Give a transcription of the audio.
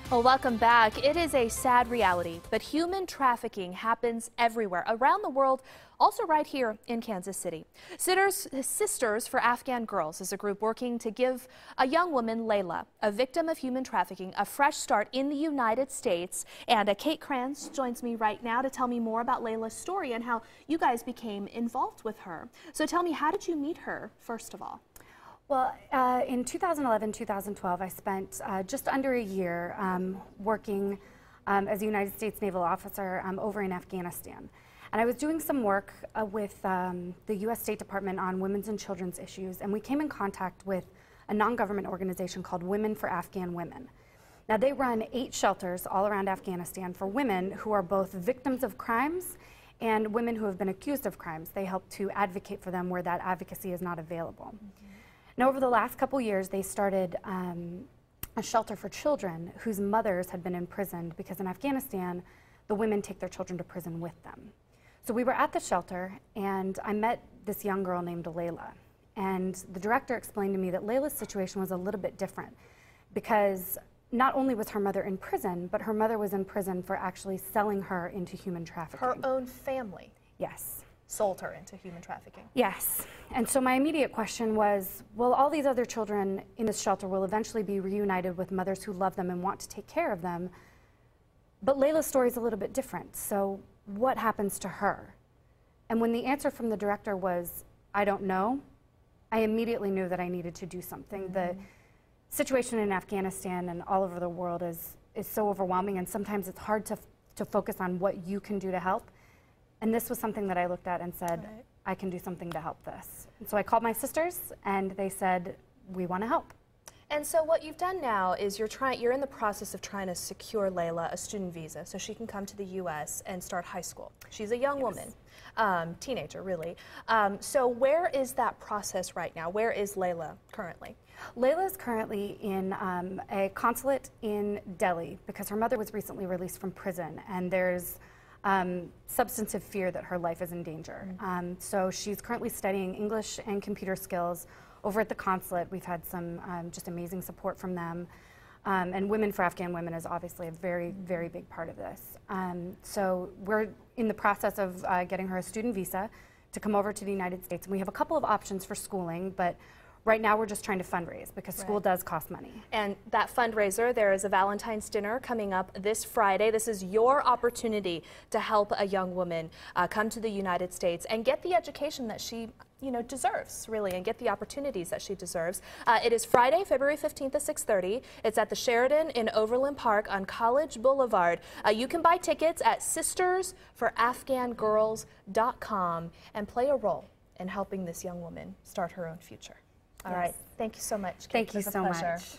Well, welcome back. It is a sad reality, but human trafficking happens everywhere around the world, also right here in Kansas City. Sisters for Afghan Girls is a group working to give a young woman, Laila, a victim of human trafficking, a fresh start in the United States. And Kate Kranz joins me right now to tell me more about Laila's story and how you guys became involved with her. So tell me, how did you meet her, first of all? Well, in 2011, 2012, I spent just under a year working as a United States naval officer over in Afghanistan. And I was doing some work with the U.S. State Department on women's and children's issues, and we came in contact with a non-government organization called Women for Afghan Women. Now, they run 8 shelters all around Afghanistan for women who are both victims of crimes and women who have been accused of crimes. They help to advocate for them where that advocacy is not available. Now, over the last couple years, they started a shelter for children whose mothers had been imprisoned because in Afghanistan, the women take their children to prison with them. So we were at the shelter, and I met this young girl named Laila. And the director explained to me that Laila's situation was a little bit different because not only was her mother in prison, but her mother was in prison for actually selling her into human trafficking. Her own family? Yes. Sold her into human trafficking? Yes. And so my immediate question was, well, all these other children in this shelter will eventually be reunited with mothers who love them and want to take care of them. But Laila's story is a little bit different. So what happens to her? And when the answer from the director was, I don't know, I immediately knew that I needed to do something. The situation in Afghanistan and all over the world is so overwhelming, and sometimes it's hard to focus on what you can do to help. And this was something that I looked at and said, right, I can do something to help this. And so I called my sisters, and they said, we want to help. And so what you've done now is you're in the process of trying to secure Laila a student visa so she can come to the U.S. and start high school. She's a young woman, teenager really. So where is that process right now? Where is Laila currently? Laila is currently in a consulate in Delhi because her mother was recently released from prison, and there's substantive fear that her life is in danger. So she's currently studying English and computer skills over at the consulate. We've had some just amazing support from them. And Women for Afghan Women is obviously a very, very big part of this. So we're in the process of getting her a student visa to come over to the United States. And we have a couple of options for schooling, but right now we're just trying to fundraise because school does cost money. And that fundraiser, there is a Valentine's dinner coming up this Friday. This is your opportunity to help a young woman come to the United States and get the education that she deserves, really, and get the opportunities that she deserves. It is Friday, February 15th at 6:30. It's at the Sheraton in Overland Park on College Boulevard. You can buy tickets at sistersforafghangirls.com and play a role in helping this young woman start her own future. All right. Thank you so much, Kate. Thank you so much.